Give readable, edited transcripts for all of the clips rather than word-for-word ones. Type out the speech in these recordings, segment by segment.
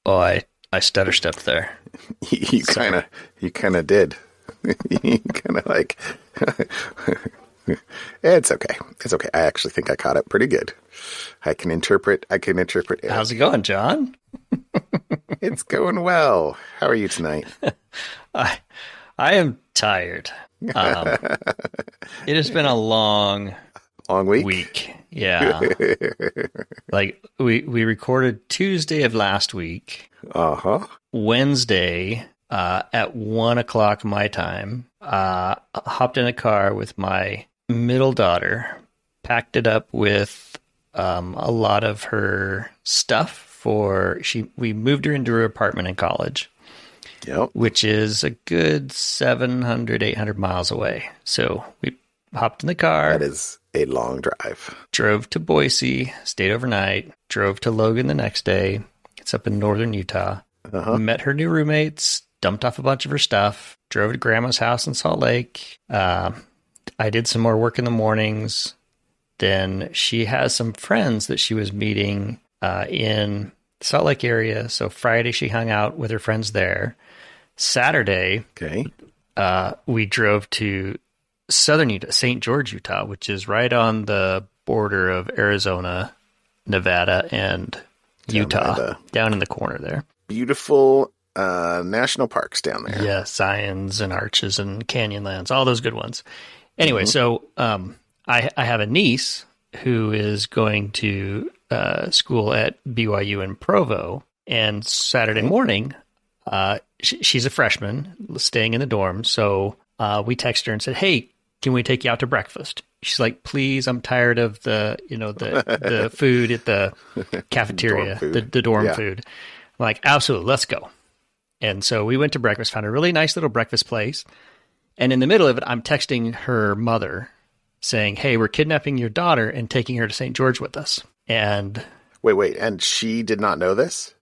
Oh, I stutter stepped there. You kind of did. You kind of like, it's okay. It's okay. I actually think I caught it pretty good. I can interpret. How's it going, John? It's going well. How are you tonight? I am tired. It has been a long week. Yeah. Like we recorded Tuesday of last week. Uh-huh. Wednesday at 1:00 my time, hopped in a car with my middle daughter, packed it up with a lot of her stuff we moved her into her apartment in college. Yep. Which is a good 700, 800 miles away. So we hopped in the car. That is a long drive. Drove to Boise, stayed overnight, drove to Logan the next day. It's up in northern Utah. Uh-huh. Met her new roommates, dumped off a bunch of her stuff, drove to Grandma's house in Salt Lake. I did some more work in the mornings. Then she has some friends that she was meeting in Salt Lake area. So Friday she hung out with her friends there. Saturday, okay, we drove to southern Utah, St. George, Utah, which is right on the border of Arizona, Nevada, and Utah, down in the corner there. Beautiful national parks down there. Yeah, Zions and Arches and Canyonlands, all those good ones. Anyway, so I have a niece who is going to school at BYU in Provo, and Saturday morning, she's a freshman staying in the dorm, so we texted her and said, "Hey, can we take you out to breakfast?" She's like, "Please, I'm tired of the food at the cafeteria, the dorm food." I'm like, "Absolutely, let's go." And so we went to breakfast, found a really nice little breakfast place, and in the middle of it, I'm texting her mother saying, "Hey, we're kidnapping your daughter and taking her to St. George with us." And wait, and she did not know this?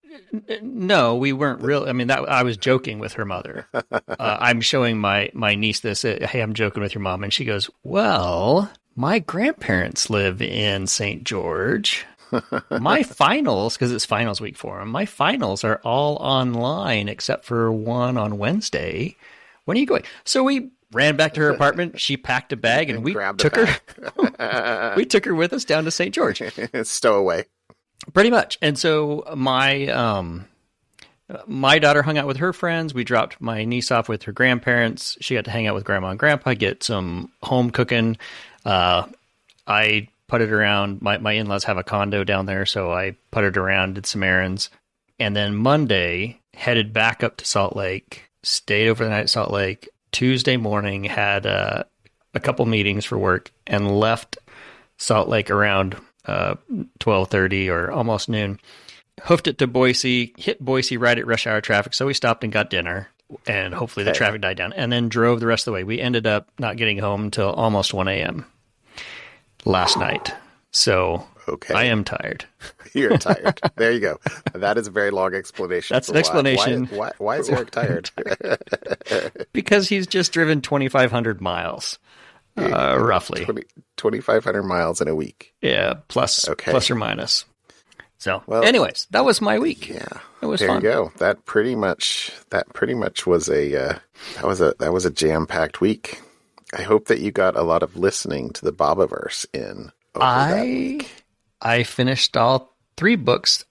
No, we weren't real. I mean, I was joking with her mother. I'm showing my niece this. Hey, I'm joking with your mom. And she goes, "Well, my grandparents live in St. George. My finals," because it's finals week for them, "my finals are all online except for one on Wednesday. When are you going?" So we ran back to her apartment. She packed a bag and we took her. We took her with us down to St. George. Stowaway. Pretty much. And so my daughter hung out with her friends. We dropped my niece off with her grandparents. She got to hang out with Grandma and Grandpa, get some home cooking. I putted around. My in-laws have a condo down there, so I putted around, did some errands. And then Monday, headed back up to Salt Lake, stayed over the night at Salt Lake. Tuesday morning, had a couple meetings for work, and left Salt Lake around 12:30 or almost noon. Hoofed it to Boise, hit Boise right at rush hour traffic, so we stopped and got dinner, and hopefully the traffic died down, and then drove the rest of the way. We ended up not getting home until almost 1 a.m. last night. So I am tired. You're tired. There you go. That is a very long explanation. That's an explanation. Why is Eric tired? Because he's just driven 2,500 miles, roughly. 2,500 miles in a week. Yeah, plus or minus. So, anyways, that was my week. Yeah, it was there fun. You go. That pretty much was that was a jam-packed week. I hope that you got a lot of listening to the Bobaverse in over that week. I finished all 3 books.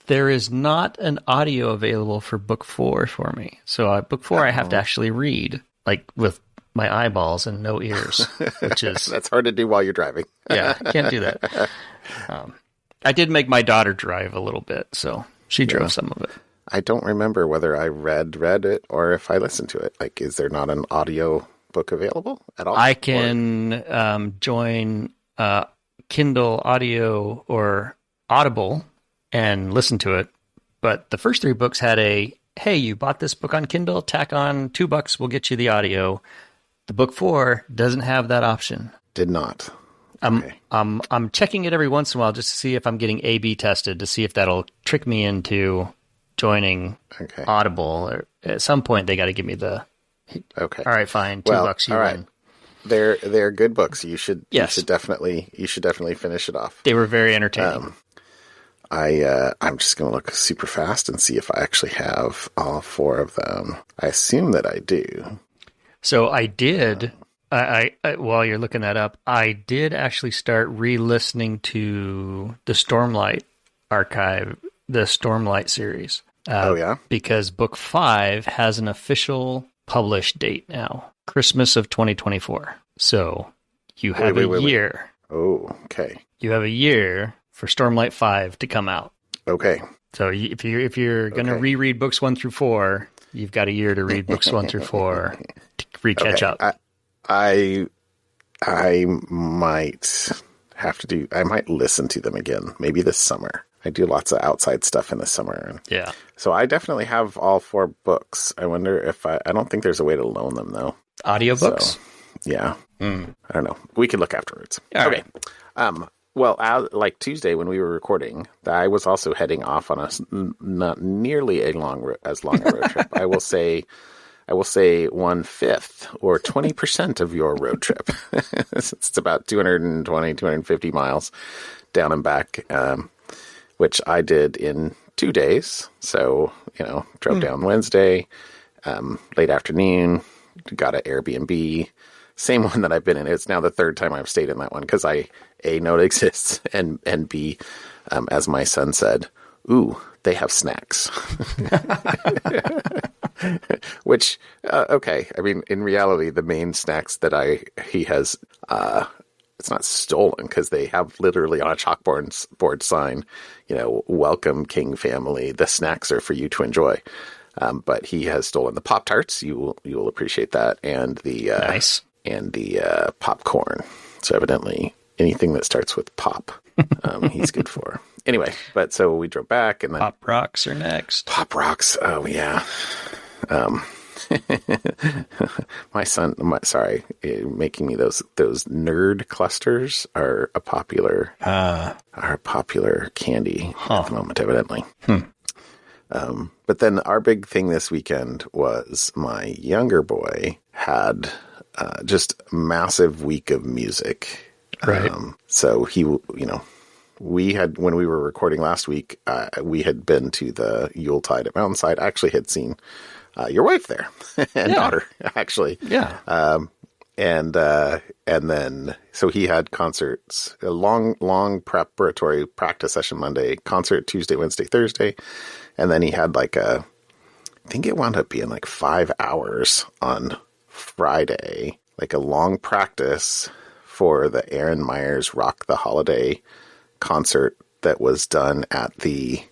There is not an audio available for book 4 for me. So book 4 I have to actually read, like with my eyeballs and no ears, which is... That's hard to do while you're driving. Yeah, I can't do that. I did make my daughter drive a little bit, so she drove some of it. I don't remember whether I read it or if I listened to it. Like, is there not an audio book available at all? I can join Kindle Audio or Audible and listen to it. But the first 3 books had hey, you bought this book on Kindle, tack on $2, we'll get you the audio. The book 4 doesn't have that option. Did not. I'm checking it every once in a while just to see if I'm getting A/B tested to see if that'll trick me into joining Audible. Or at some point, they got to give me the. Okay. All right, fine. $2. You win. They're good books. You should definitely finish it off. They were very entertaining. I'm just going to look super fast and see if I actually have all 4 of them. I assume that I do. So I did. I while you're looking that up, I did actually start re-listening to the Stormlight archive, the Stormlight series. Oh yeah, because book 5 has an official published date now, Christmas of 2024. So you have a year. Oh, okay. You have a year for Stormlight 5 to come out. Okay. So if you're going to reread books 1 through 4, you've got a year to read books 1 through 4 to catch up. I might have to do. I might listen to them again, maybe this summer. I do lots of outside stuff in the summer. Yeah. So I definitely have all 4 books. I wonder if I don't think there's a way to loan them though. Audiobooks? So, yeah. I don't know. We could look afterwards. All okay. Right. Well, like Tuesday when we were recording, I was also heading off on not nearly as long a road trip. I will say 1/5 or 20% of your road trip. It's about 220, 250 miles down and back, which I did in 2 days. So, drove down Wednesday, late afternoon, got an Airbnb, same one that I've been in. It's now the 3rd time I've stayed in that one because I, A, know it exists, and B, as my son said, ooh, they have snacks. Which, okay. I mean, in reality, the main snacks that he has, it's not stolen because they have literally on a chalkboard sign, welcome King family. The snacks are for you to enjoy. But he has stolen the Pop-Tarts. You will appreciate that. And the, nice. And the, popcorn. So evidently anything that starts with pop, he's good for. Anyway, but so we drove back and then Poprocks are next. Poprocks. Oh yeah. My son, making me those nerd clusters are a popular candy at the moment, evidently. But then our big thing this weekend was my younger boy had just a massive week of music. Right. So he, we had, when we were recording last week, we had been to the Yuletide at Mountainside. I actually had seen your wife there and daughter, actually. Yeah. And then, so he had concerts, a long preparatory practice session Monday, concert Tuesday, Wednesday, Thursday. And then he had I think it wound up being 5 hours on Friday, a long practice for the Aaron Myers Rock the Holiday concert that was done at the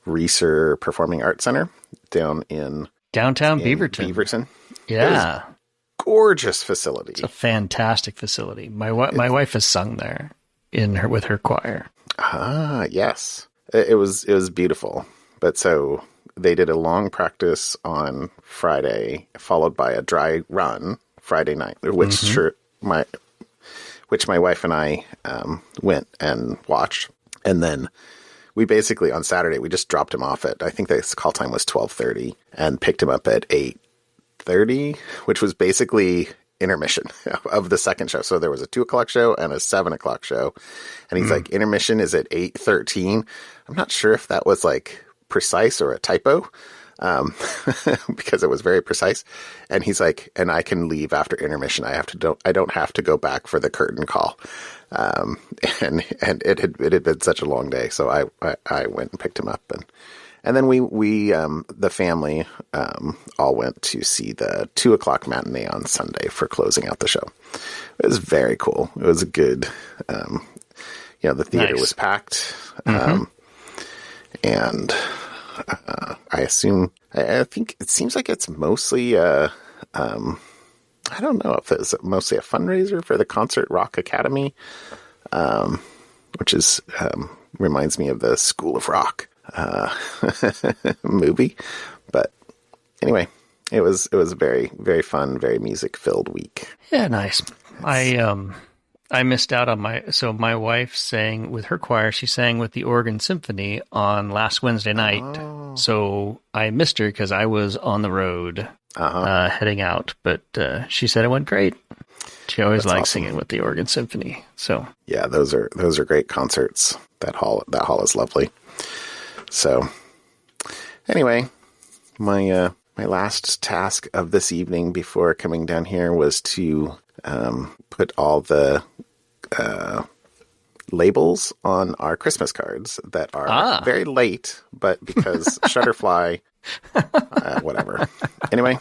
Reeser Performing Arts Center down in downtown Beaverton. Yeah. Gorgeous facility. It's a fantastic facility. My wife has sung there with her choir. Ah, yes. It was beautiful. But so they did a long practice on Friday, followed by a dry run Friday night, which my wife and I went and watched. And then we basically on Saturday we just dropped him off at, I think the call time was 12:30, and picked him up at 8:30, which was basically intermission of the second show. So there was a 2:00 show and a 7:00 show. And he's like, intermission is at 8:13. I'm not sure if that was precise or a typo, because it was very precise. And he's like, and I can leave after intermission. I don't have to go back for the curtain call. And it had been such a long day. So I went and picked him up, and then we the family, all went to see the 2:00 matinee on Sunday for closing out the show. It was very cool. It was a good, the theater was packed. And I think it seems like it's mostly, I don't know if it's mostly a fundraiser for the Concert Rock Academy, which is, reminds me of the School of Rock movie. But anyway, it was a very, very fun, very music filled week. Yeah, nice. I missed out on my wife sang with her choir. She sang with the Oregon Symphony on last Wednesday night. Oh. So I missed her because I was on the road heading out. But she said it went great. She always likes awesome. singing with the organ symphony. So Yeah, those are great concerts. That hall is lovely. So anyway, my last task of this evening before coming down here was to put all the labels on our Christmas cards that are very late, but because Shutterfly, whatever. Anyway.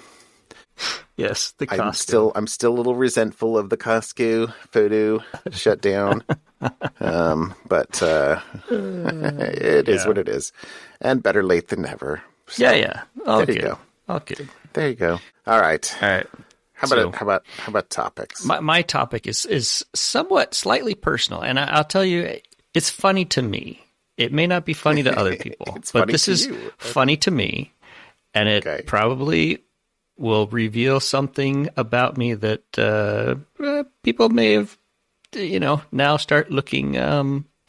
Yes, the Costco. I'm still a little resentful of the Costco photo shutdown. But it is what it is. And better late than never. So, yeah. All there you go. All good. There you go. All right. So, How about topics? My topic is somewhat slightly personal, and I'll tell you, it's funny to me. It may not be funny to other people, but this is funny to me, and it probably will reveal something about me that people may have, now start looking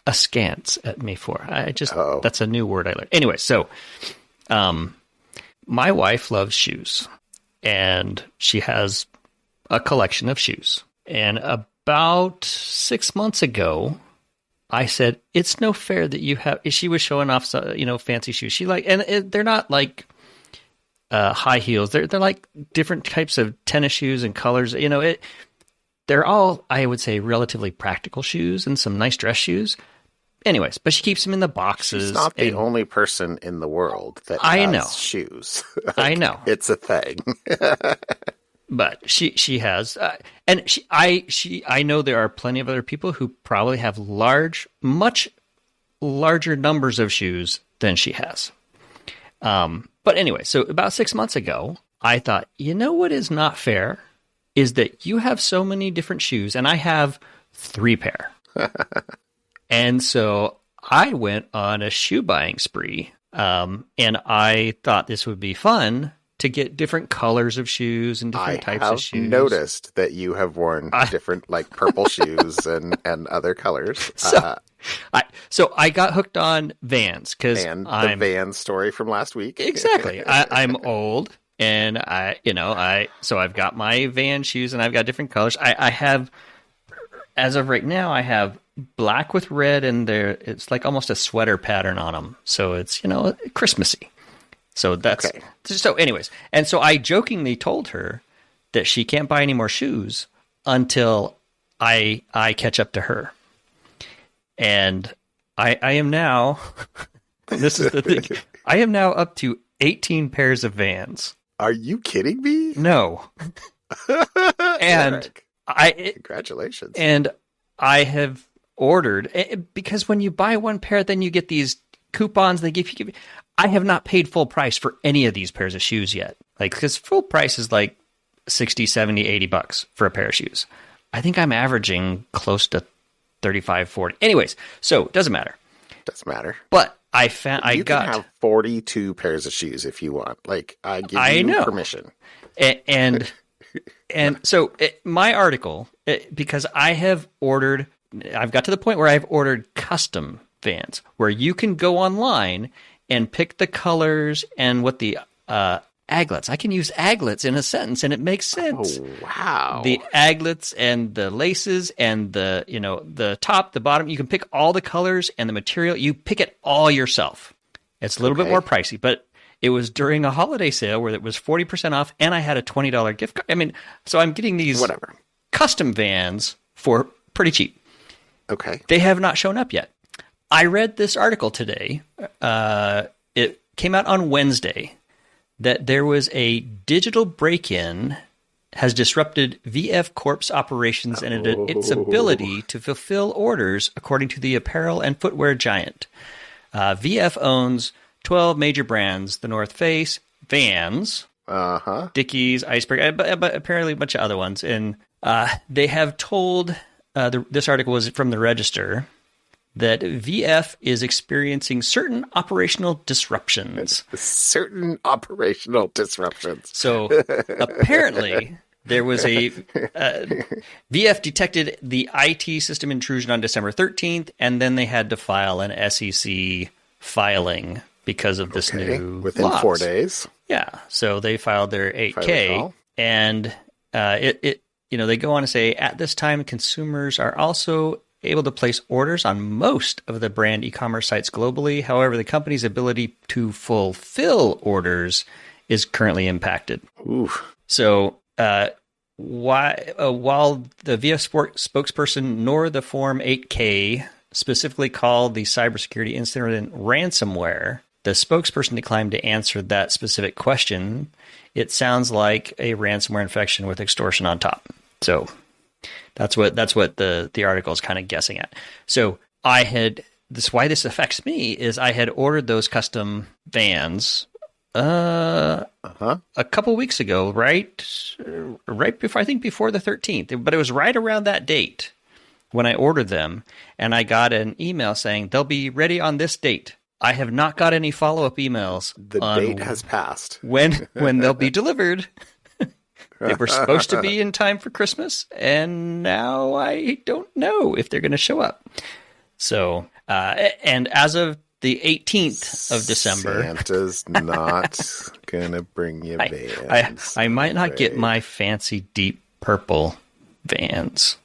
askance at me for. That's a new word I learned. Anyway, so my wife loves shoes, and she has a collection of shoes. And about 6 months ago, I said, it's no fair that you have, she was showing off, fancy shoes. They're not like high heels. They're like different types of tennis shoes and colors. They're all, I would say, relatively practical shoes and some nice dress shoes. Anyways, but she keeps them in the boxes. She's not the only person in the world that has shoes. I know. It's a thing. But she has, and I know there are plenty of other people who probably have much larger numbers of shoes than she has. But anyway, so about 6 months ago, I thought, what is not fair is that you have so many different shoes and I have 3 pair. And so I went on a shoe buying spree. And I thought this would be fun to get different colors of shoes and different types of shoes. I have noticed that you have worn different, like purple shoes and other colors. So I got hooked on Vans because the Vans story from last week. Exactly. I'm old, and so I've got my Vans shoes, and I've got different colors. I have, as of right now, I have black with red, and it's like almost a sweater pattern on them. So it's Christmassy. So that's so. Anyways, and so I jokingly told her that she can't buy any more shoes until I catch up to her. And I am now. This is the thing. I am now up to 18 pairs of Vans. Are you kidding me? No. And congratulations. And I have ordered, because when you buy one pair, then you get these coupons they give you. I have not paid full price for any of these pairs of shoes yet. Because full price is like 60, 70, $80 for a pair of shoes. I think I'm averaging close to 35, 40. Anyways, so it doesn't matter. Doesn't matter. But I found you can have 42 pairs of shoes if you want. Like, I give you permission. And so my article, because I've got to the point where I've ordered custom Vans, where you can go online and pick the colors and what the aglets. I can use aglets in a sentence, and it makes sense. Oh, wow. The aglets and the laces and the top, the bottom. You can pick all the colors and the material. You pick it all yourself. It's a little bit more pricey, but it was during a holiday sale where it was 40% off, and I had a $20 gift card. I mean, so I'm getting these custom Vans for pretty cheap. Okay. They have not shown up yet. I read this article today. It came out on Wednesday that there was a digital break-in has disrupted VF Corp's operations and its ability to fulfill orders, according to the apparel and footwear giant. VF owns 12 major brands: The North Face, Vans, Dickies, Iceberg, but apparently a bunch of other ones. And they have told, this article was from the Register, that VF is experiencing certain operational disruptions. Certain operational disruptions. So apparently there was VF detected the IT system intrusion on December 13th, and then they had to file an SEC filing because of this new within laws. 4 days. Yeah. So they filed their 8K, and they go on to say, at this time, consumers are also able to place orders on most of the brand e-commerce sites globally. However, the company's ability to fulfill orders is currently impacted. Oof. So, while the VF spokesperson nor the Form 8K specifically called the cybersecurity incident ransomware, the spokesperson declined to answer that specific question. It sounds like a ransomware infection with extortion on top. So that's what the article is kind of guessing at. So why this affects me is I had ordered those custom vans a couple weeks ago, right before, I think before the 13th, but it was right around that date when I ordered them, and I got an email saying they'll be ready on this date. I have not got any follow-up emails. The date has passed. When they'll be delivered. They were supposed to be in time for Christmas, and now I don't know if they're going to show up. So, and as of the 18th of December... Santa's not going to bring you vans. I might not get my fancy deep purple vans.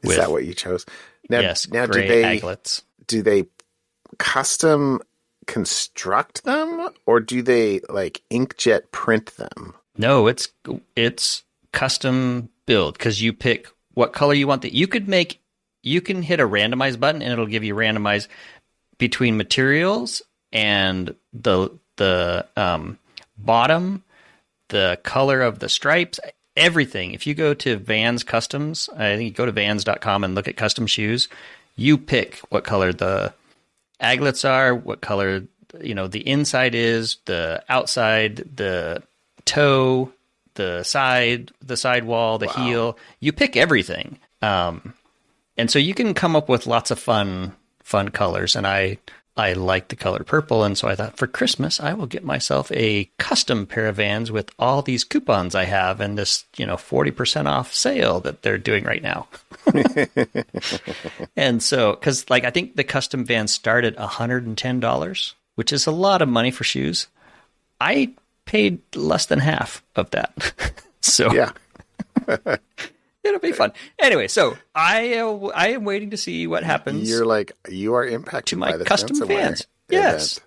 Is that what you chose? Now, yes, now gray aglets. Do they custom construct them, or do they like inkjet print them? No, it's custom build, because you pick what color you want. You can hit a randomize button and it'll give you randomize between materials and the bottom, the color of the stripes, everything. If you go to Vans Customs, I think you go to vans.com and look at custom shoes, you pick what color the aglets are, what color the inside is, the outside, the toe, the sidewall, the heel. You pick everything, and so you can come up with lots of fun colors. And I like the color purple, and so I thought for Christmas I will get myself a custom pair of Vans with all these coupons I have and this 40% off sale that they're doing right now. And so, because I think the custom Vans start at $110, which is a lot of money for shoes. I paid less than half of that. So yeah. It'll be fun. Anyway, so I am waiting to see what happens. You are impacted to my by the custom Vans. Yes.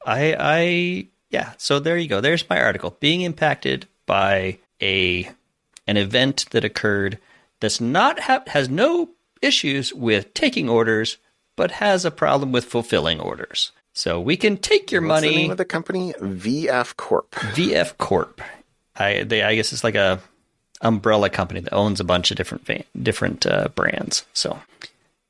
Yeah. So there you go. There's my article. Being impacted by an event that occurred that's has no issues with taking orders, but has a problem with fulfilling orders. So we can take your money. What's the name of the company? VF Corp. VF Corp. I guess it's like a umbrella company that owns a bunch of different brands. So,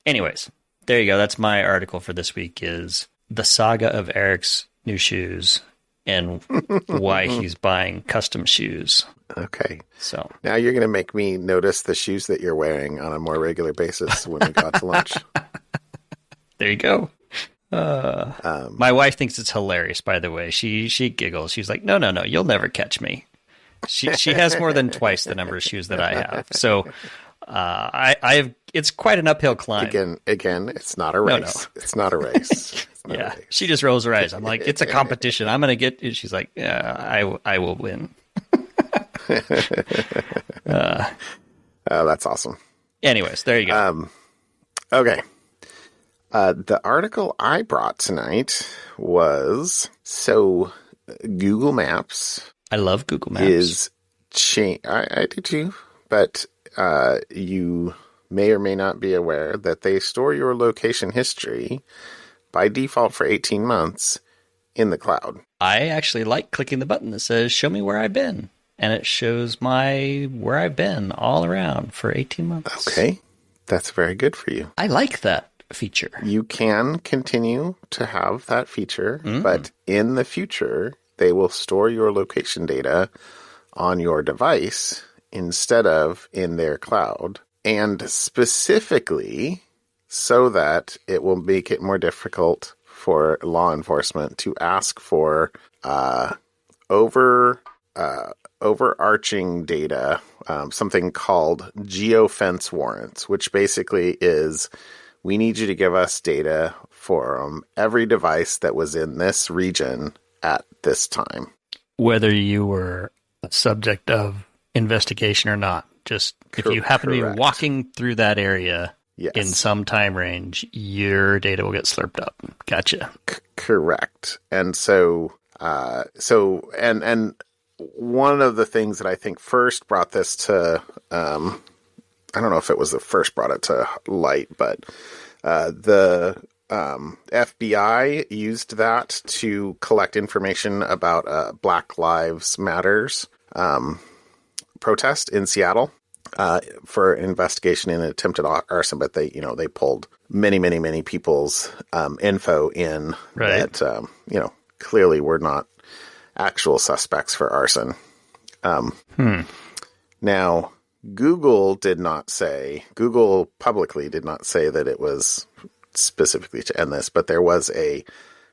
anyways, there you go. That's my article for this week: is the saga of Eric's new shoes and why he's buying custom shoes. Okay. So now you're going to make me notice the shoes that you're wearing on a more regular basis when we go out to lunch. There you go. My wife thinks it's hilarious, by the way. She giggles. She's like, no, you'll never catch me. She has more than twice the number of shoes that I have. So it's quite an uphill climb. Again, it's not a race. No. It's not a race. Yeah. A race. She just rolls her eyes. I'm like, it's a competition. I'm going to get it. She's like, yeah, I will win. That's awesome. Anyways, there you go. Okay. The article I brought tonight was Google Maps. I love Google Maps. I do too, but you may or may not be aware that they store your location history by default for 18 months in the cloud. I actually like clicking the button that says, show me where I've been. And it shows where I've been all around for 18 months. Okay. That's very good for you. I like that feature. You can continue to have that feature, but in the future, they will store your location data on your device instead of in their cloud, and specifically so that it will make it more difficult for law enforcement to ask for overarching data, something called geofence warrants, which basically is, we need you to give us data for every device that was in this region at this time. Whether you were a subject of investigation or not, just If you happen to be Correct. walking through that area Yes. in some time range, your data will get slurped up. Gotcha. Correct. And so, and one of the things that I think first brought this to, I don't know if it was the first brought it to light, but the FBI used that to collect information about Black Lives Matters protest in Seattle for investigation in attempted arson. But they pulled many people's info in that clearly were not actual suspects for arson. Now, Google publicly did not say that it was specifically to end this, but there was a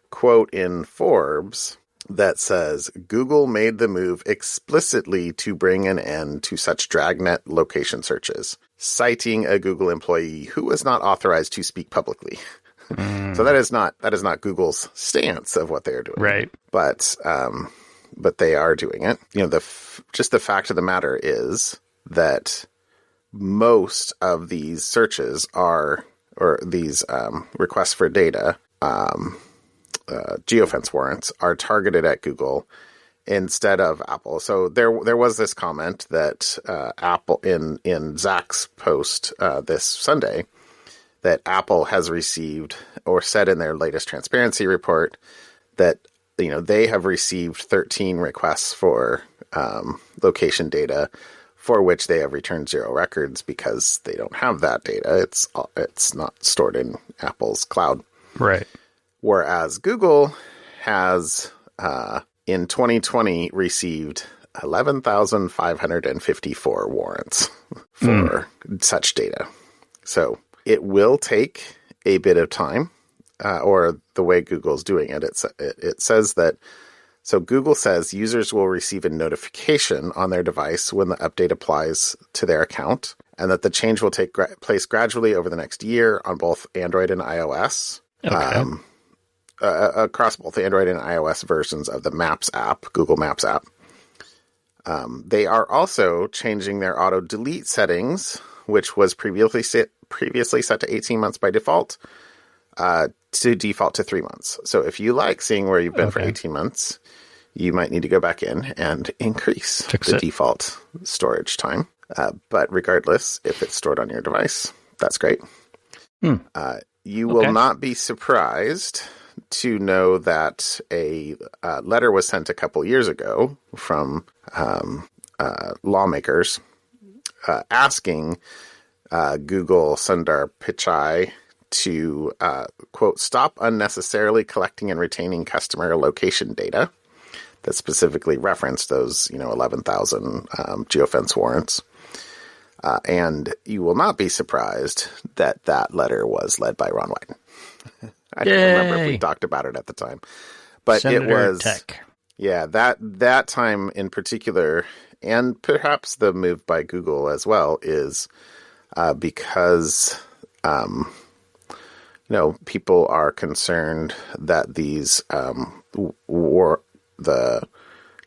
quote in Forbes that says, Google made the move explicitly to bring an end to such dragnet location searches, citing a Google employee who was not authorized to speak publicly. So that is not Google's stance of what they are doing. Right. But they are doing it. Just the fact of the matter is that most of these searches or these requests for data, geofence warrants, are targeted at Google instead of Apple. So there was this comment that Apple in Zach's post this Sunday that Apple has received, or said in their latest transparency report, that they have received 13 requests for location data, for which they have returned 0 records because they don't have that data. It's not stored in Apple's cloud. Right. Whereas Google has, in 2020, received 11,554 warrants for such data. So it will take a bit of time, or the way Google's doing it. It says that. So Google says users will receive a notification on their device when the update applies to their account, and that the change will take place gradually over the next year on both Android and iOS. Okay. Across both Android and iOS versions of the Maps app, Google Maps app. They are also changing their auto delete settings, which was previously set to 18 months by default, to default to 3 months. So if you like seeing where you've been for 18 months, you might need to go back in and increase the default storage time. But regardless, if it's stored on your device, that's great. You will not be surprised to know that a letter was sent a couple years ago from lawmakers asking Google Sundar Pichai to, quote, stop unnecessarily collecting and retaining customer location data that specifically referenced those, 11,000 geofence warrants. And you will not be surprised that that letter was led by Ron Wyden. I don't remember if we talked about it at the time, but Senator it was Tech. Yeah, that time in particular, and perhaps the move by Google as well, is because people are concerned that these the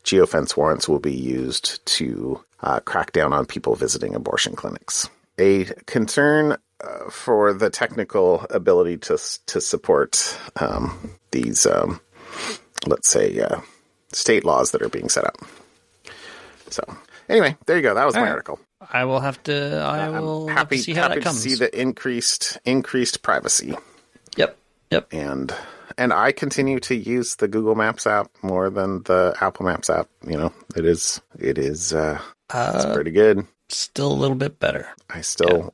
geofence warrants will be used to crack down on people visiting abortion clinics. A concern for the technical ability to support these, let's say, state laws that are being set up. So anyway, there you go. That was my article. I will have to. I'm happy to see how that comes. To see the increased privacy. Yep. And I continue to use the Google Maps app more than the Apple Maps app. It is it's pretty good. Still a little bit better. I still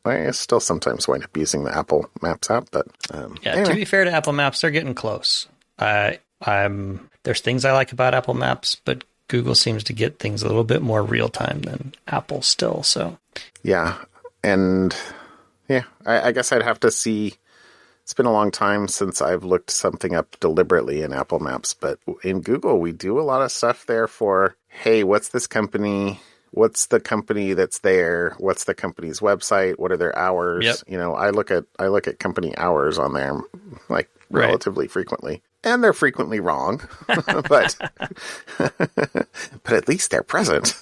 sometimes wind up using the Apple Maps app, but anyway. To be fair to Apple Maps, they're getting close. There's things I like about Apple Maps, but Google seems to get things a little bit more real time than Apple still. So yeah, and I guess I'd have to see. It's been a long time since I've looked something up deliberately in Apple Maps, but in Google, we do a lot of stuff there for, hey, what's this company? What's the company that's there? What's the company's website? What are their hours? Yep. I look at company hours on there relatively frequently, and they're frequently wrong, but at least they're present.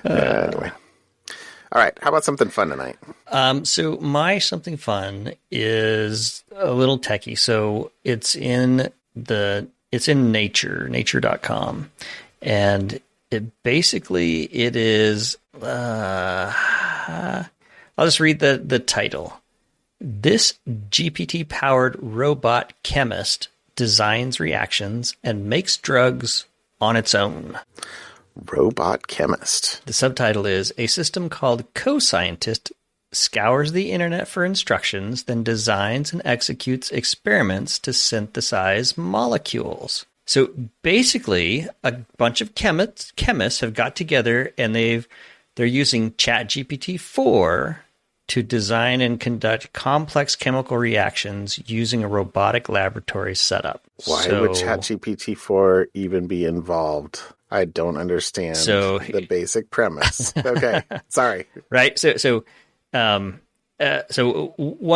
Anyway. All right. How about something fun tonight? So my something fun is a little techie. So it's in Nature, nature.com. And it is, I'll just read the title. This GPT-powered robot chemist designs reactions and makes drugs on its own. Robot chemist. The subtitle is A System Called Co-Scientist Scours the Internet for Instructions, then designs and executes experiments to synthesize molecules. So basically, a bunch of chemists have got together and they're using ChatGPT 4 to design and conduct complex chemical reactions using a robotic laboratory setup. Why would ChatGPT 4 even be involved? I don't understand the basic premise. Okay, sorry. Right. So one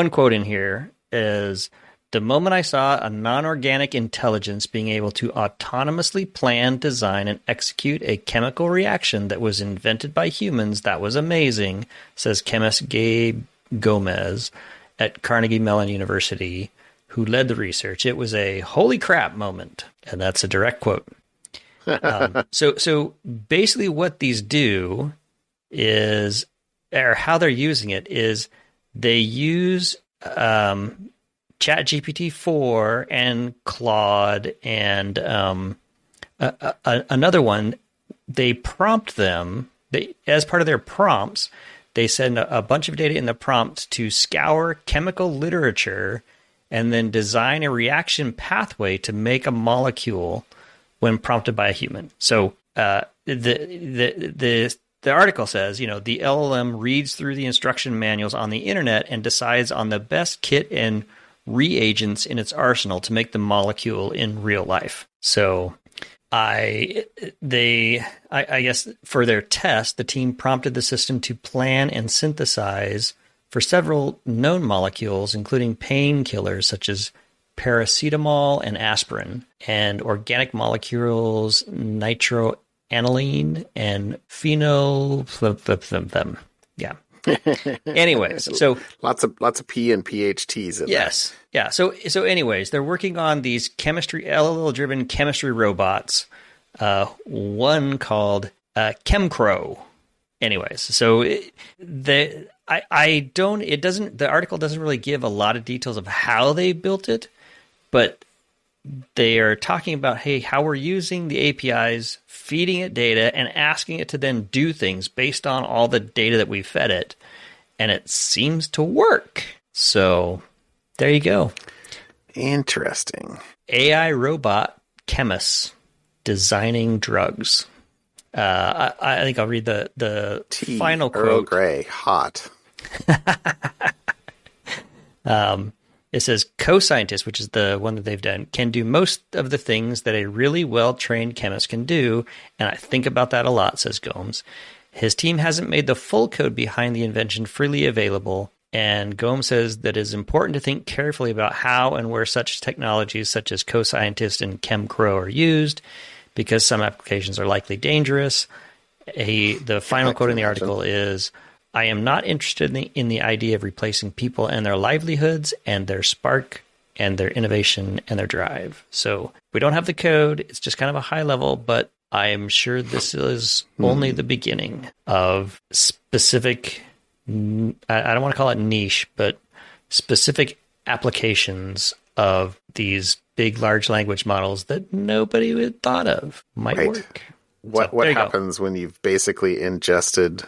quote in here is, the moment I saw a non-organic intelligence being able to autonomously plan, design, and execute a chemical reaction that was invented by humans, that was amazing, says chemist Gabe Gomez at Carnegie Mellon University, who led the research. It was a holy crap moment. And that's a direct quote. So basically what these do is, or how they're using it is, they use ChatGPT 4 and Claude and another one. They prompt them. As part of their prompts, they send a bunch of data in the prompt to scour chemical literature and then design a reaction pathway to make a molecule when prompted by a human. So the article says, the LLM reads through the instruction manuals on the internet and decides on the best kit and reagents in its arsenal to make the molecule in real life. So I guess for their test, the team prompted the system to plan and synthesize for several known molecules, including painkillers such as paracetamol and aspirin, and organic molecules, nitroaniline and phenol. Yeah. Anyways, so lots of P and PhDs in yes. There. Yeah. So anyways, they're working on these LLM-driven chemistry robots. One called ChemCrow. Anyways, so the article doesn't really give a lot of details of how they built it, but they are talking about, hey, how we're using the APIs, feeding it data, and asking it to then do things based on all the data that we fed it. And it seems to work. So there you go. Interesting. AI robot chemists designing drugs. I think I'll read the final quote. Earl Grey, hot. It says, co-scientists, which is the one that they've done, can do most of the things that a really well-trained chemist can do, and I think about that a lot, says Gomes. His team hasn't made the full code behind the invention freely available, and Gomes says that it is important to think carefully about how and where such technologies such as co-scientist and ChemCrow are used, because some applications are likely dangerous. The final quote in the article is, I am not interested in the idea of replacing people and their livelihoods and their spark and their innovation and their drive. So we don't have the code. It's just kind of a high level, but I am sure this is only the beginning of specific, I don't want to call it niche, but specific applications of these big, large language models that nobody would thought of might work. What happens when you've basically ingested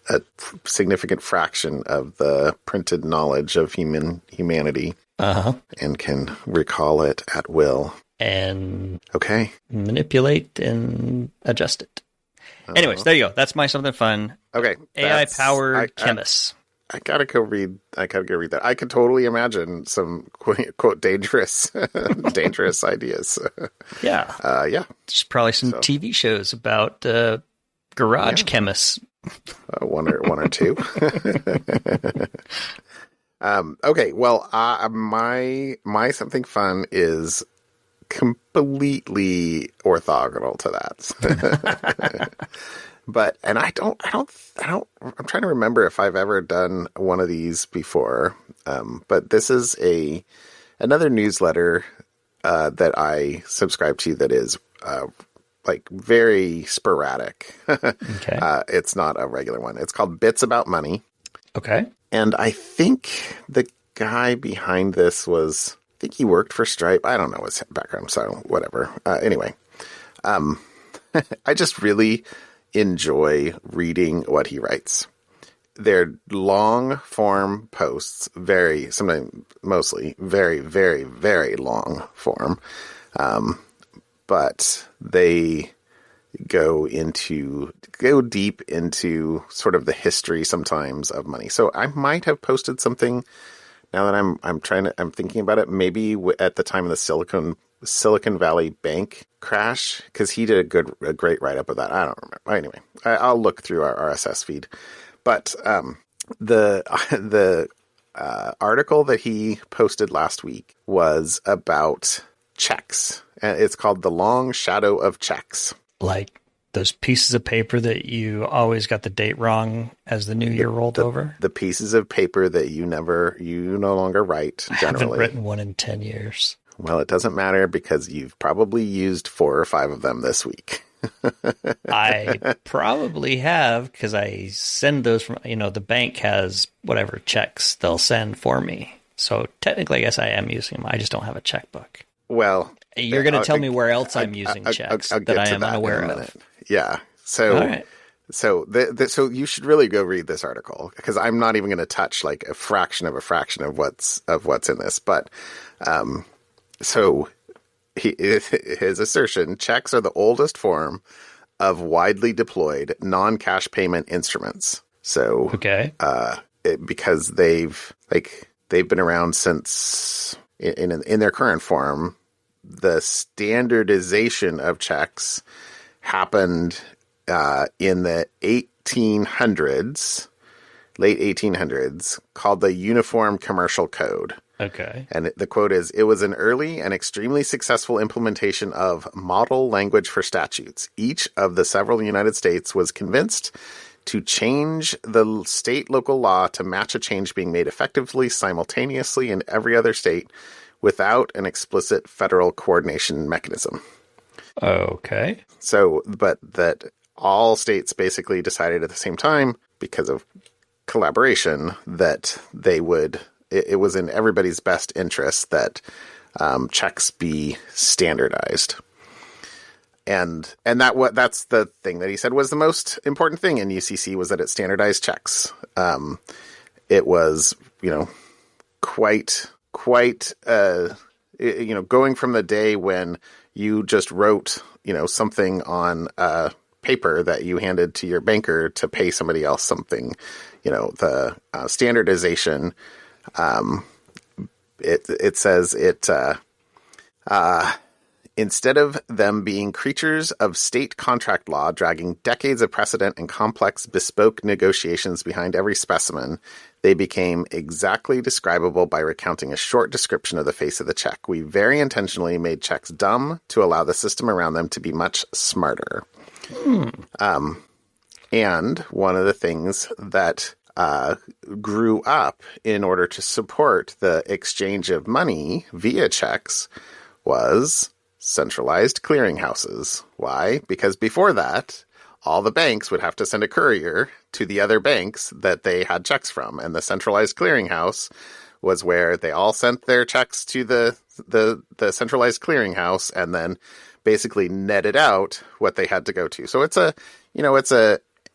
a significant fraction of the printed knowledge of humanity and can recall it at will? And okay, manipulate and adjust it. Anyways, there you go. That's my something fun. Okay, AI-powered chemists. I gotta go read that. I could totally imagine some quote dangerous ideas. Yeah. Yeah. There's probably some TV shows about garage chemists. One or two. Okay. Well, my something fun is completely orthogonal to that. And I'm trying to remember if I've ever done one of these before. But this is another newsletter that I subscribe to that is like very sporadic. Okay. It's not a regular one. It's called Bits About Money. Okay. And I think the guy behind this I think he worked for Stripe. I don't know his background, so whatever. Anyway, I just really enjoy reading what he writes. They're long form posts, mostly very, very, very long form. But they go deep into sort of the history sometimes of money. So I might have posted something now that I'm thinking about it, maybe at the time of the Silicon Valley Bank crash, because he did a great write-up of that. I don't remember. Anyway, I'll look through our RSS feed. But the article that he posted last week was about checks. And it's called The Long Shadow of Checks. Like those pieces of paper that you always got the date wrong as the new year rolled over? The pieces of paper that you no longer write, generally. I haven't written one in 10 years. Well, it doesn't matter because you've probably used 4 or 5 of them this week. I probably have, because I send those from, the bank has whatever checks they'll send for me. So technically, I guess I am using them. I just don't have a checkbook. Well, you're going to tell me where else I'm using checks that I am unaware of. Yeah. So, all right. So you should really go read this article, because I'm not even going to touch like a fraction of what's in this. But so his assertion: checks are the oldest form of widely deployed non-cash payment instruments. So okay, because they've been around since in their current form. The standardization of checks happened in the 1800s, late 1800s, called the Uniform Commercial Code. Okay. And the quote is, "It was an early and extremely successful implementation of model language for statutes. Each of the several United States was convinced to change the state local law to match a change being made effectively simultaneously in every other state without an explicit federal coordination mechanism." Okay. So, but that all states basically decided at the same time, because of collaboration, that it was in everybody's best interest that checks be standardized. And that's the thing that he said was the most important thing in UCC, was that it standardized checks. It was, quite going from the day when you just wrote, something on paper that you handed to your banker to pay somebody else something, the standardization. It says instead of them being creatures of state contract law, dragging decades of precedent and complex bespoke negotiations behind every specimen, they became exactly describable by recounting a short description of the face of the check. We very intentionally made checks dumb to allow the system around them to be much smarter. And one of the things that grew up in order to support the exchange of money via checks was centralized clearinghouses. Why? Because before that, all the banks would have to send a courier to the other banks that they had checks from. And the centralized clearinghouse was where they all sent their checks to the centralized clearinghouse and then basically netted out what they had to go to. So it's a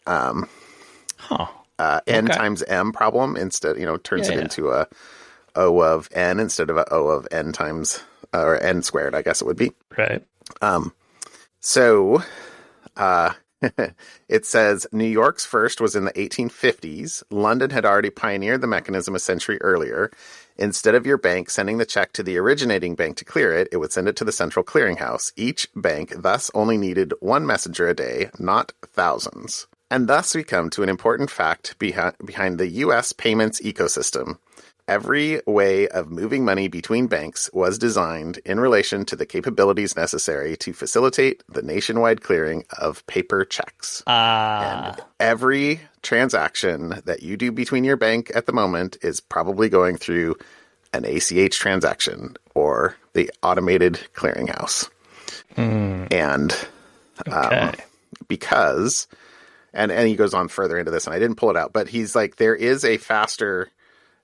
N times M problem instead, turns it into a O of N instead of a O of N times, or N squared, I guess it would be. Right. So it says New York's first was in the 1850s. London had already pioneered the mechanism a century earlier. Instead of your bank sending the check to the originating bank to clear it, it would send it to the central clearinghouse. Each bank thus only needed one messenger a day, not thousands. And thus we come to an important fact behind the U.S. payments ecosystem. every way of moving money between banks was designed in relation to the capabilities necessary to facilitate the nationwide clearing of paper checks. And every transaction that you do between your bank at the moment is probably going through an ACH transaction or the automated clearinghouse. And because, and he goes on further into this, and I didn't pull it out, but he's like, there is a faster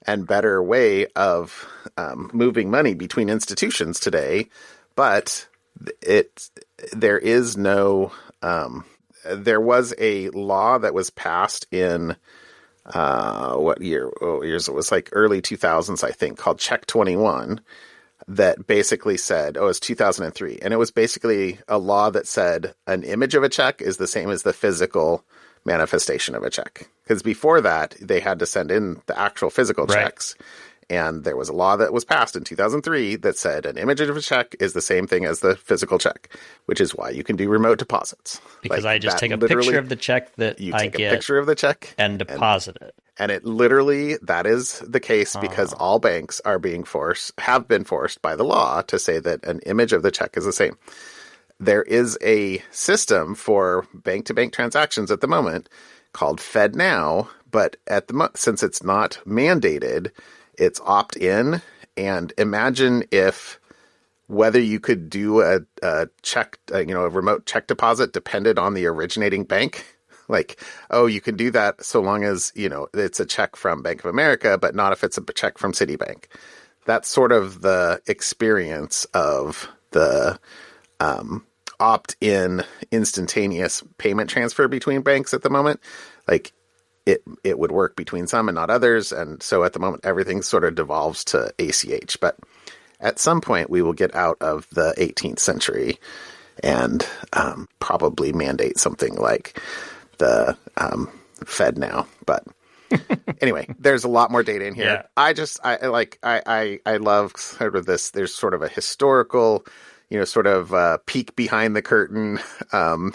and better way of moving money between institutions today, but there is no, there was a law that was passed in, what year? Oh, years it was like early 2000s, I think, called Check 21, that basically said, it's 2003. And it was basically a law that said an image of a check is the same as the physical manifestation of a check. Because before that, they had to send in the actual physical checks. And there was a law that was passed in 2003 that said an image of a check is the same thing as the physical check, which is why you can do remote deposits. Because I just take a picture of the check that I get, a picture of the check and deposit it. And it literally, that is the case because all banks have been forced by the law to say that an image of the check is the same. There is a system for bank-to-bank transactions at the moment called FedNow, but since it's not mandated, it's opt-in. And imagine if whether you could do a check, a remote check deposit depended on the originating bank. Like, you can do that so long as, it's a check from Bank of America, but not if it's a check from Citibank. That's sort of the experience of the opt-in instantaneous payment transfer between banks at the moment. Like, it would work between some and not others. And so at the moment, everything sort of devolves to ACH. But at some point, we will get out of the 18th century and probably mandate something like the FedNow. But anyway, there's a lot more data in here. Yeah. I love sort of this. There's sort of a historical, sort of peek behind the curtain, you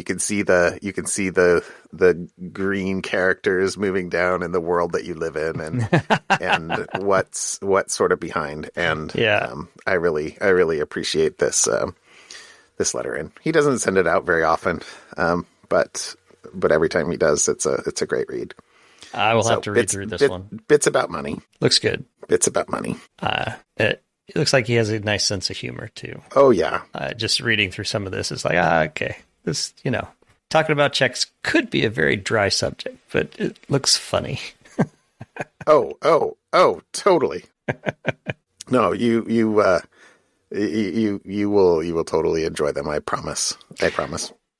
can see the green characters moving down in the world that you live in and what's sort of behind. And I really appreciate this letter. And he doesn't send it out very often. But every time he does, it's a great read. I will have to read through this one. Bits about money. Looks good. Bits about money. It looks like he has a nice sense of humor too. Oh yeah. Just reading through some of this is like, okay, this, talking about checks could be a very dry subject, but it looks funny. Oh, totally. No, you will totally enjoy them. I promise.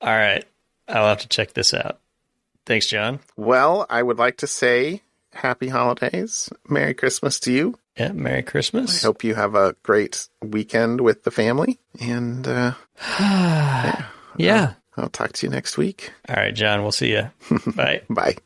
All right. I'll have to check this out. Thanks, John. Well, I would like to say happy holidays. Merry Christmas to you. Yeah, Merry Christmas. I hope you have a great weekend with the family. And yeah. I'll talk to you next week. All right, John. We'll see you. Bye. Bye.